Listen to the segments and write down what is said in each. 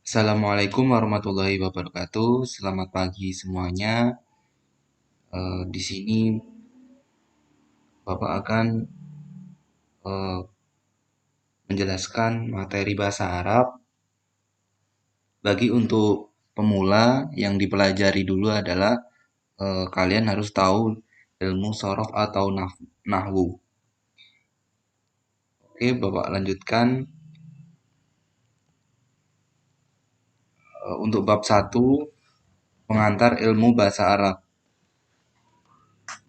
Assalamualaikum warahmatullahi wabarakatuh. Selamat pagi semuanya. Di sini Bapak akan eh, menjelaskan materi bahasa Arab. Bagi untuk pemula yang dipelajari dulu adalah kalian harus tahu ilmu sorof atau nahwu. Oke, Bapak lanjutkan. Untuk bab 1, pengantar ilmu bahasa Arab.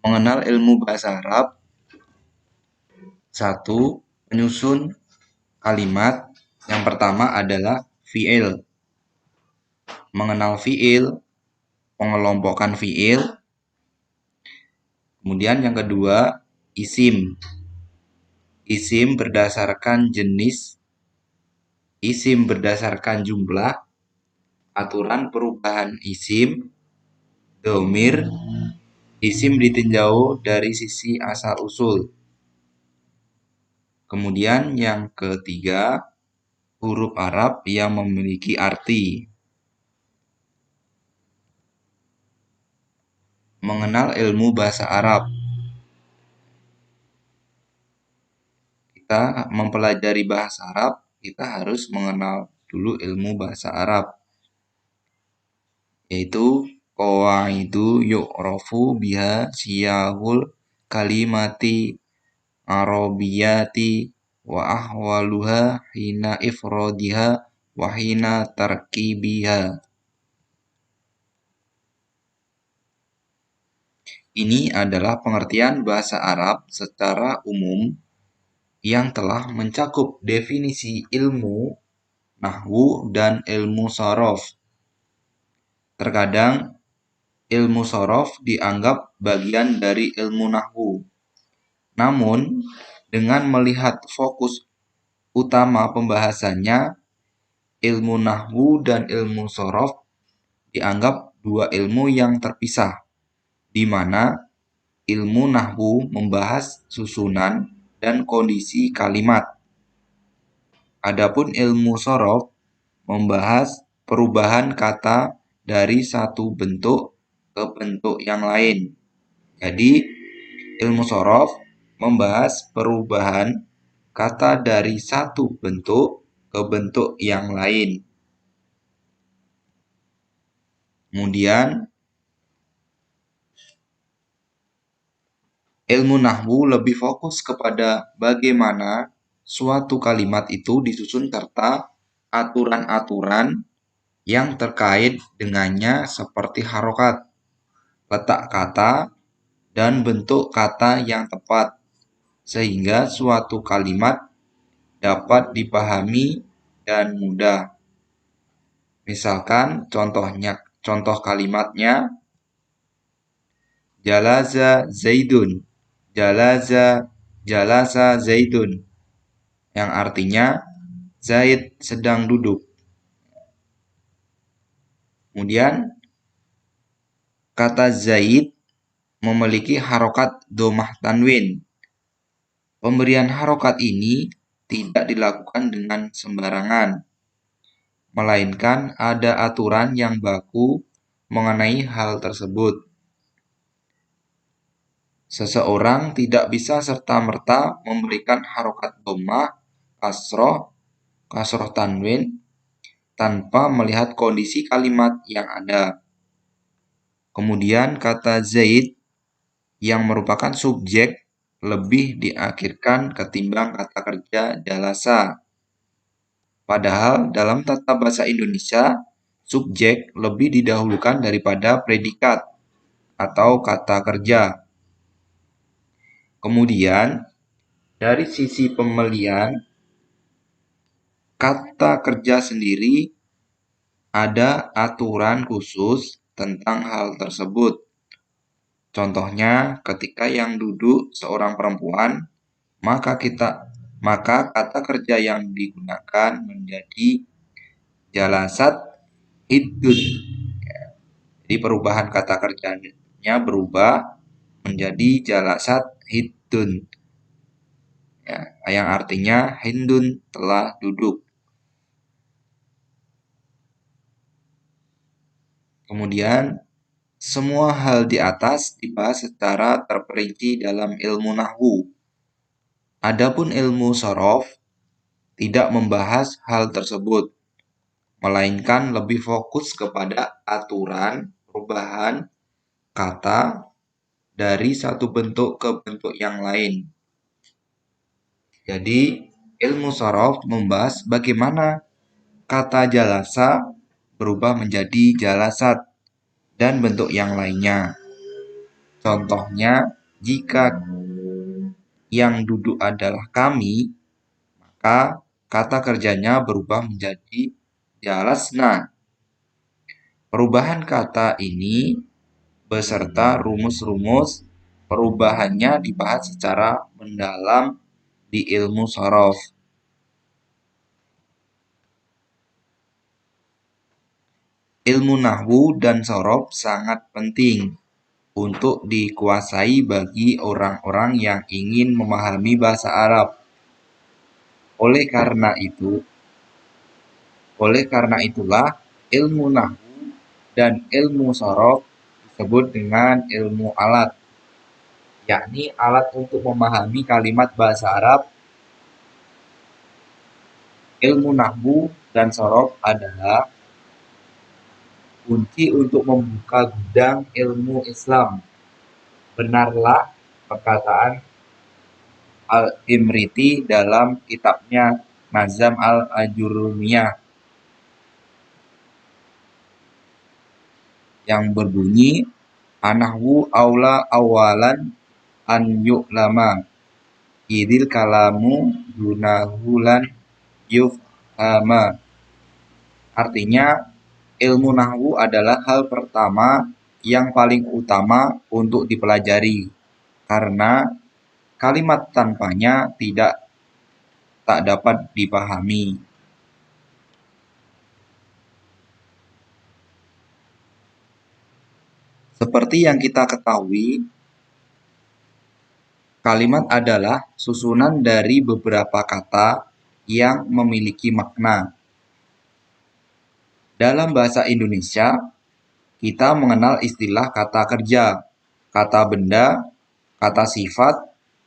Mengenal ilmu bahasa Arab. 1. Penyusun kalimat. Yang pertama adalah fi'il. Mengenal fi'il, pengelompokan fi'il. Kemudian yang kedua, isim. Isim berdasarkan jenis, isim berdasarkan jumlah, aturan perubahan isim, dhamir, isim ditinjau dari sisi asal-usul. Kemudian yang ketiga, huruf Arab yang memiliki arti. Mengenal ilmu bahasa Arab. Kita mempelajari bahasa Arab, kita harus mengenal dulu ilmu bahasa Arab, yaitu qawaidu yu'rafu biha siyahul kalimati arabiyati wa ahwaluha hina ifrodiha wa hina tarkibiha. Ini adalah pengertian bahasa Arab secara umum yang telah mencakup definisi ilmu nahwu dan ilmu sorof. Terkadang ilmu sorof dianggap bagian dari ilmu nahwu. Namun, dengan melihat fokus utama pembahasannya, ilmu nahwu dan ilmu sorof dianggap dua ilmu yang terpisah, di mana ilmu nahwu membahas susunan dan kondisi kalimat. Adapun ilmu sorof membahas perubahan kata dari satu bentuk ke bentuk yang lain. Jadi, ilmu sorof membahas perubahan kata dari satu bentuk ke bentuk yang lain. Kemudian, ilmu nahwu lebih fokus kepada bagaimana suatu kalimat itu disusun serta aturan-aturan yang terkait dengannya seperti harokat, letak kata, dan bentuk kata yang tepat, sehingga suatu kalimat dapat dipahami dan mudah. Misalkan contoh kalimatnya, jalaza zaidun, jalasa zaidun, yang artinya Zaid sedang duduk. Kemudian kata Zaid memiliki harokat domah tanwin. Pemberian harokat ini tidak dilakukan dengan sembarangan, melainkan ada aturan yang baku mengenai hal tersebut. Seseorang tidak bisa serta-merta memberikan harokat domah, kasroh tanwin, tanpa melihat kondisi kalimat yang ada. Kemudian kata Zaid yang merupakan subjek lebih diakhirkan ketimbang kata kerja jalasa. Padahal dalam tata bahasa Indonesia, subjek lebih didahulukan daripada predikat atau kata kerja. Kemudian, dari sisi pemilihan kata kerja sendiri, ada aturan khusus tentang hal tersebut. Contohnya, ketika yang duduk seorang perempuan, maka kata kerja yang digunakan menjadi jalasat hiddun. Jadi perubahan kata kerjanya berubah menjadi jalasat hiddun. Yang artinya Hindun telah duduk. Kemudian, semua hal di atas dibahas secara terperinci dalam ilmu nahwu. Adapun ilmu shorof tidak membahas hal tersebut, melainkan lebih fokus kepada aturan perubahan kata dari satu bentuk ke bentuk yang lain. Jadi, ilmu shorof membahas bagaimana kata jalasa berubah menjadi jalasat dan bentuk yang lainnya. Contohnya, jika yang duduk adalah kami, maka kata kerjanya berubah menjadi jalasna. Perubahan kata ini beserta rumus-rumus perubahannya dibahas secara mendalam di ilmu shorof. Ilmu nahwu dan shorof sangat penting untuk dikuasai bagi orang-orang yang ingin memahami bahasa Arab. Oleh karena itulah ilmu nahwu dan ilmu shorof disebut dengan ilmu alat, yakni alat untuk memahami kalimat bahasa Arab. Ilmu nahwu dan shorof adalah kunci untuk membuka gudang ilmu Islam. Benarlah perkataan Al-Imriti dalam kitabnya Nazam al-Ajurumiyah yang berbunyi, Anahwu aula awalan an yu'lama idil kalamu dunahulan yufhama. Artinya, ilmu nahwu adalah hal pertama yang paling utama untuk dipelajari, karena kalimat tanpanya tak dapat dipahami. Seperti yang kita ketahui, kalimat adalah susunan dari beberapa kata yang memiliki makna. Dalam bahasa Indonesia, kita mengenal istilah kata kerja, kata benda, kata sifat,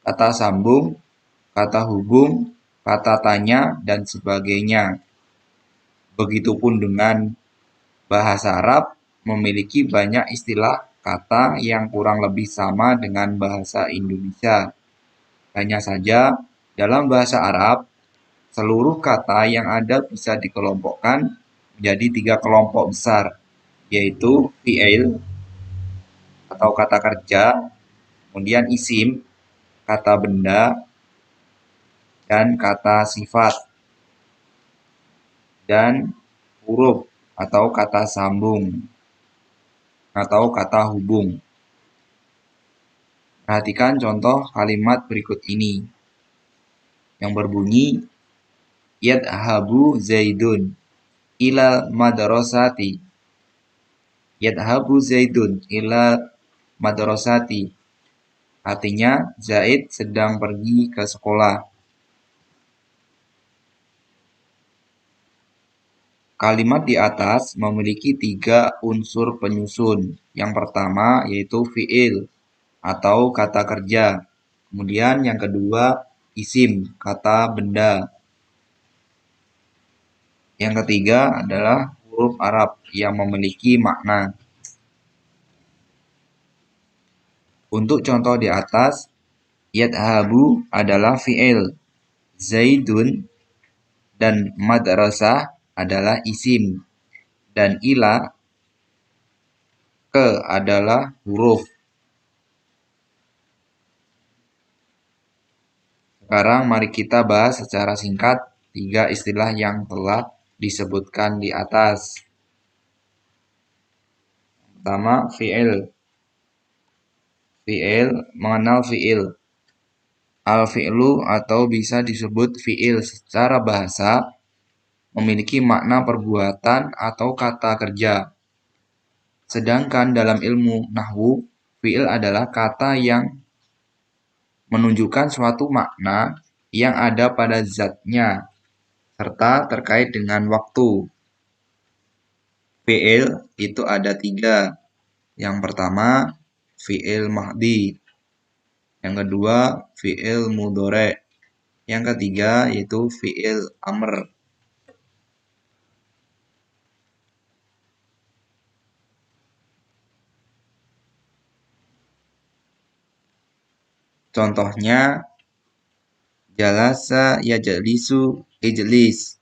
kata sambung, kata hubung, kata tanya, dan sebagainya. Begitupun dengan bahasa Arab memiliki banyak istilah kata yang kurang lebih sama dengan bahasa Indonesia. Hanya saja, dalam bahasa Arab, seluruh kata yang ada bisa dikelompokkan menjadi 3 kelompok besar, yaitu fi'il atau kata kerja, kemudian isim, kata benda, dan kata sifat, dan huruf atau kata sambung atau kata hubung. Perhatikan contoh kalimat berikut ini yang berbunyi, Yadhabu Zaidun ilal madrasati. Yadhabu Zaidun ilal madrasati. Artinya, Zaid sedang pergi ke sekolah. Kalimat di atas memiliki 3 unsur penyusun. Yang pertama yaitu fi'il atau kata kerja. Kemudian yang kedua isim, kata benda. Yang ketiga adalah huruf Arab yang memiliki makna. Untuk contoh di atas, yadhabu adalah fi'il, Zaidun dan madrasah adalah isim, dan ila ke adalah huruf. Sekarang mari kita bahas secara singkat 3 istilah yang telah disebutkan di atas. Pertama, fi'il. Fi'il, mengenal fi'il. Al-fi'lu atau bisa disebut fi'il secara bahasa memiliki makna perbuatan atau kata kerja. Sedangkan dalam ilmu nahwu, fi'il adalah kata yang menunjukkan suatu makna yang ada pada zatnya serta terkait dengan waktu. fi'il itu ada 3. Yang pertama, fi'il mahdi. Yang kedua, fi'il mudhari. Yang ketiga, yaitu fi'il amr. Contohnya, jalasa yajlisu ijlis.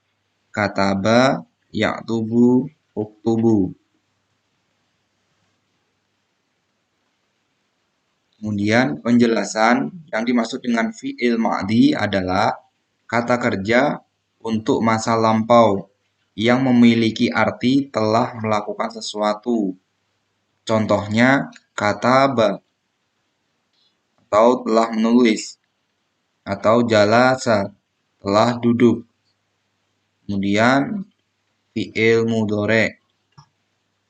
Kataba yaktubu uktubu. Kemudian penjelasan yang dimaksud dengan fi'il ma'di adalah kata kerja untuk masa lampau yang memiliki arti telah melakukan sesuatu. Contohnya kataba atau telah menulis, atau jalasa telah duduk. Kemudian fi'il mudhari.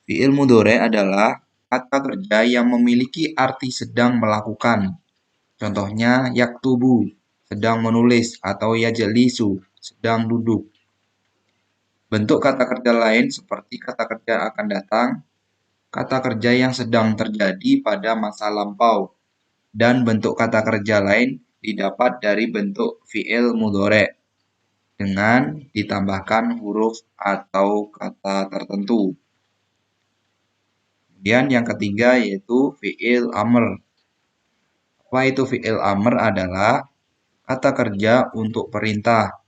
Fi'il mudhari adalah kata kerja yang memiliki arti sedang melakukan. Contohnya yaktubu, sedang menulis, atau yajlisu, sedang duduk. Bentuk kata kerja lain seperti kata kerja akan datang, kata kerja yang sedang terjadi pada masa lampau, dan bentuk kata kerja lain didapat dari bentuk fi'il mudhari dengan ditambahkan huruf atau kata tertentu. Kemudian yang ketiga yaitu fi'il amr. Apa itu fi'il amr? Adalah kata kerja untuk perintah.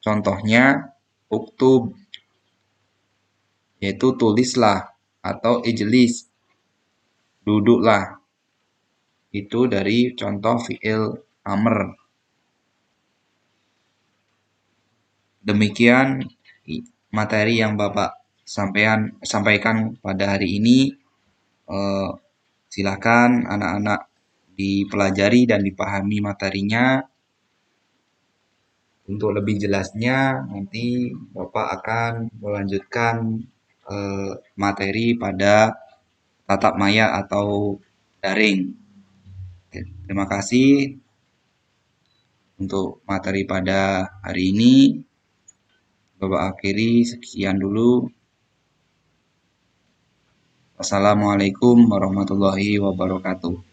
Contohnya uktub, yaitu tulislah, atau ijlis, duduklah. Itu dari contoh fi'il amr. Demikian materi yang Bapak sampaikan pada hari ini. Silakan anak-anak dipelajari dan dipahami materinya. Untuk lebih jelasnya nanti Bapak akan melanjutkan materi pada tatap maya atau daring. Terima kasih untuk materi pada hari ini. Bapak akhiri sekian dulu. Wassalamualaikum warahmatullahi wabarakatuh.